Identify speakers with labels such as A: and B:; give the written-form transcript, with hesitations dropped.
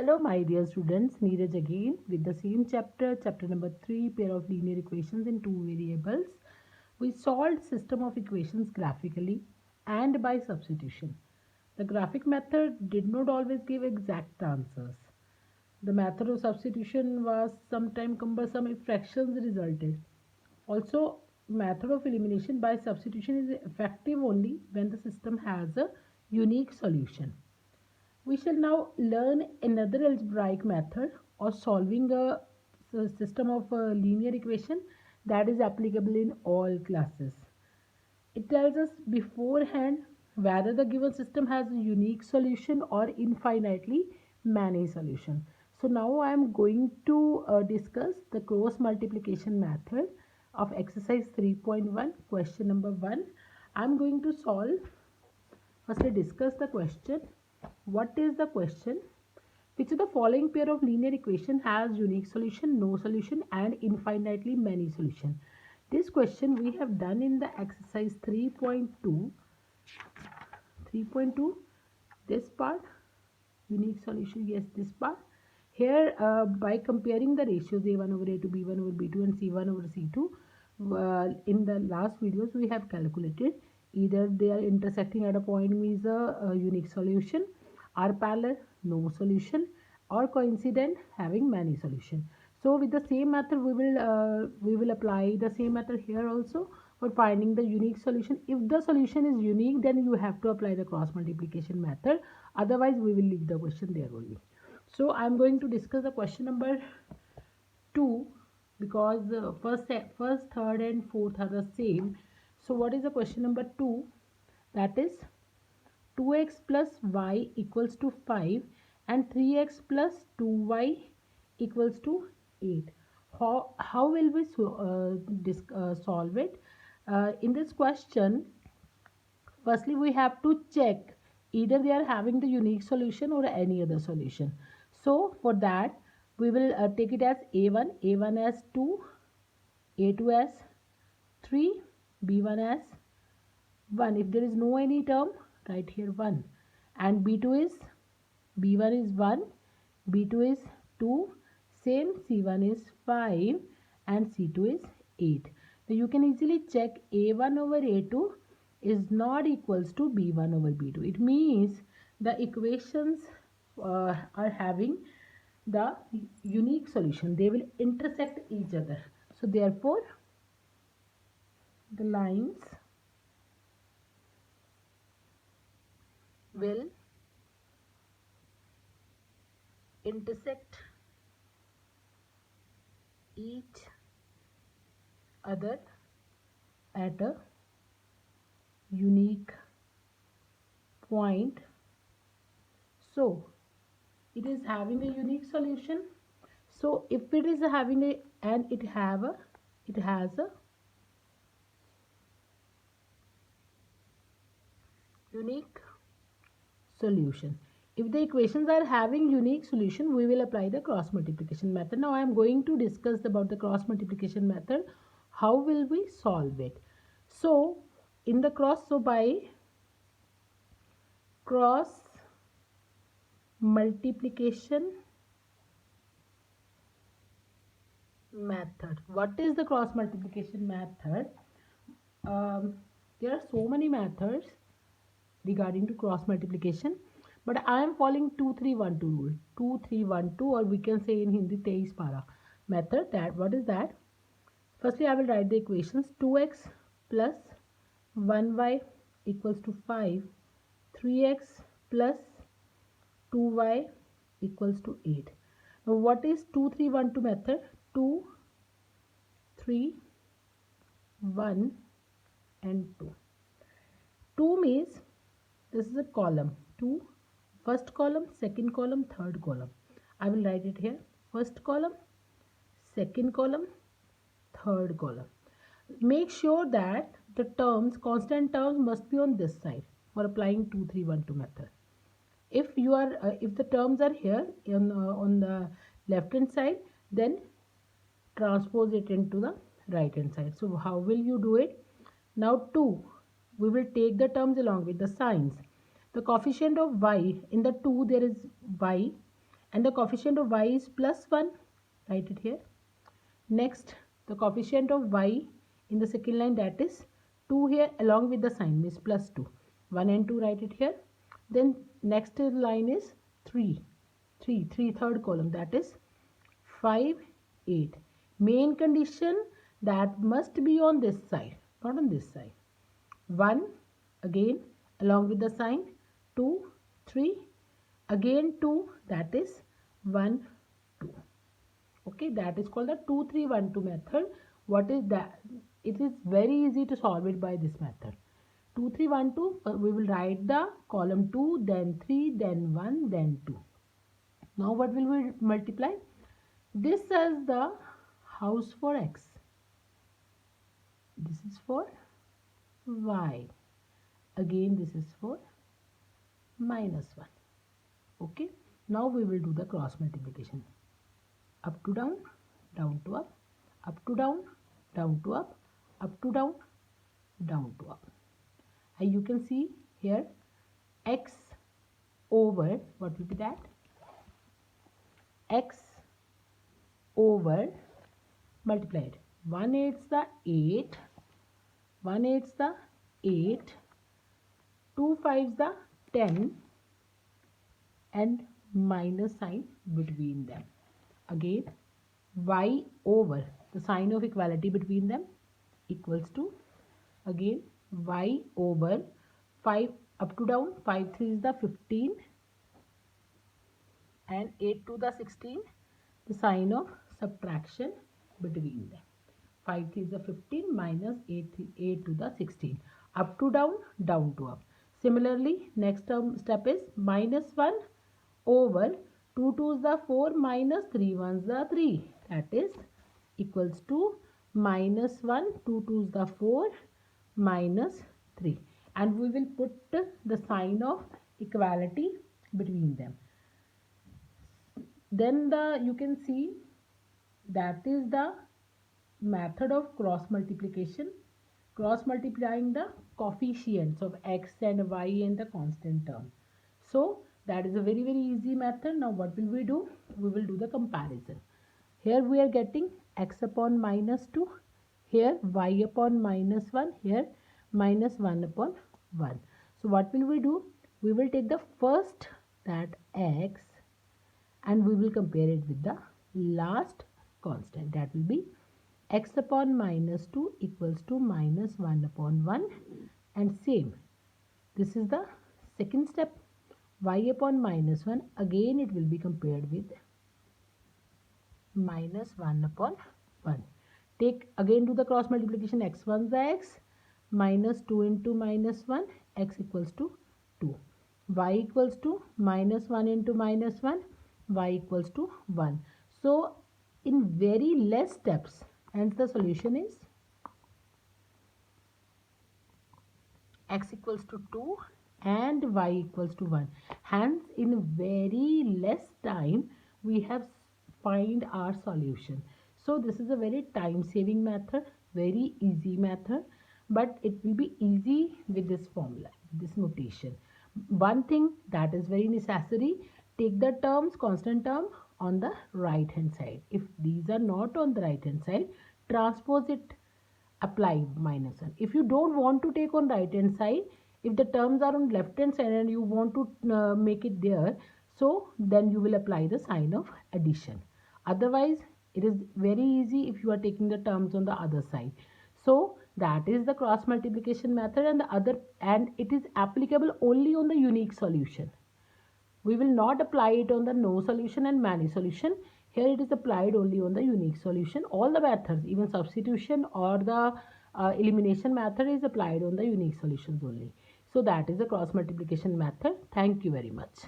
A: Hello my dear students, Neeraj again with the same chapter number 3, pair of linear equations in two variables. We solved system of equations graphically and by substitution. The graphic method did not always give exact answers. The method of substitution was sometimes cumbersome if fractions resulted. Also, method of elimination by substitution is effective only when the system has a unique solution. We shall now learn another algebraic method of solving a system of a linear equation that is applicable in all classes. It tells us beforehand whether the given system has a unique solution or infinitely many solutions. So now I am going to discuss the cross multiplication method of exercise 3.1, question number 1. I am going to solve. Firstly, discuss the question. What is the question? Which of the following pair of linear equation has unique solution, no solution and infinitely many solution? This question we have done in the exercise 3.2. 3.2, this part, unique solution, yes, this part. Here by comparing the ratios A1 over A2, B1 over B2 and C1 over C2, in the last videos we have calculated either they are intersecting at a point means a unique solution, are parallel, no solution, or coincident, having many solution. So with the same method we will apply the same method here also for finding the unique solution. If the solution is unique, then you have to apply the cross multiplication method, otherwise we will leave the question there only. So I am going to discuss the question number 2 because first, third and fourth are the same. So what is the question number 2? That is 2x plus y equals to 5 and 3x plus 2y equals to 8. How will we solve it? In this question, firstly we have to check either they are having the unique solution or any other solution. So for that we will take it as a1 as 2, a2 as 3, b1 as 1. If there is no any term, write here 1. And b1 is 1, b2 is 2, same, c1 is 5 and c2 is 8. Now you can easily check a1 over a2 is not equals to b1 over b2. It means the equations are having the unique solution. They will intersect each other. So therefore the lines will intersect each other at a unique point. So it is having a unique solution. So if it is having a and it has a unique solution. If the equations are having unique solution, we will apply the cross multiplication method. Now I am going to discuss about the cross multiplication method. How will we solve it? So in the by cross multiplication method. What is the cross multiplication method? There are so many methods regarding to cross multiplication, but I am following 2312 rule. 2312, or we can say in Hindi 23 para method. That what is that? Firstly I will write the equations. 2x plus 1y equals to 5, 3x plus 2y equals to 8. Now what is 2312 method? 2, 3, 1 and 2. 2 means this is a column. 2, first column, second column, third column. I will write it here. First column, second column, third column. Make sure that the terms, constant terms must be on this side for applying 2312 method. If you are if the terms are here on the left hand side, then transpose it into the right hand side. So how will you do it? Now 2, we will take the terms along with the signs. The coefficient of y in the 2, there is y, and the coefficient of y is plus 1. Write it here. Next, the coefficient of y in the second line, that is 2 here, along with the sign means plus 2. 1 and 2, write it here. Then next line is 3. 3 third column, that is 5, 8. Main condition, that must be on this side, not on this side. 1 again along with the sign, 2, 3, again 2, that is 1, 2. Okay, that is called the 2, 3, 1, 2 method. What is that? It is very easy to solve it by this method. 2, 3, 1, 2, we will write the column 2, then 3, then 1, then 2. Now what will we multiply? This is the house for x. This is for y. Again this is for minus 1. Okay. Now we will do the cross multiplication. Up to down, down to up, up to down, down to up, up to down, down to up. And you can see here x over, what will be that? X over multiplied. 1 8's the 8, 1 8's the 8, 2 5's the 10, and minus sign between them. Again, y over the sign of equality between them equals to, again y over 5 up to down, 5 3 is the 15 and 8 to the 16, the sign of subtraction between them. 5 3 is the 15 minus 8 to the 16. Up to down, down to up. Similarly, next step is minus 1 over 2 2 is the 4 minus 3 1 is the 3. That is equals to minus 1, 2 2 is the 4 minus 3. And we will put the sign of equality between them. Then you can see that is the method of cross multiplication. Cross multiplying the coefficients of x and y and the constant term. So that is a very easy method. Now what will we do? We will do the comparison. Here we are getting x upon minus 2. Here y upon minus 1. Here minus 1 upon 1. So what will we do? We will take the first, that x, and we will compare it with the last constant. That will be x upon minus 2 equals to minus 1 upon 1, and same. This is the second step. Y upon minus 1, again it will be compared with minus 1 upon 1. Take again, do the cross multiplication. X 1 is the x, minus 2 into minus 1, x equals to 2. Y equals to minus 1 into minus 1, y equals to 1. So in very less steps, and the solution is x equals to 2 and y equals to 1. Hence in very less time we have find our solution. So this is a very time saving method, very easy method, but it will be easy with this formula, this notation. One thing that is very necessary, take the terms, constant term on the right hand side. If these are not on the right hand side, transpose it, apply minus 1. If you don't want to take on right hand side, if the terms are on left hand side and you want to make it there, so then you will apply the sign of addition. Otherwise it is very easy if you are taking the terms on the other side. So that is the cross multiplication method, and it is applicable only on the unique solution. We will not apply it on the no solution and many solution. Here it is applied only on the unique solution. All the methods, even substitution or the elimination method, is applied on the unique solutions only. So that is the cross multiplication method. Thank you very much.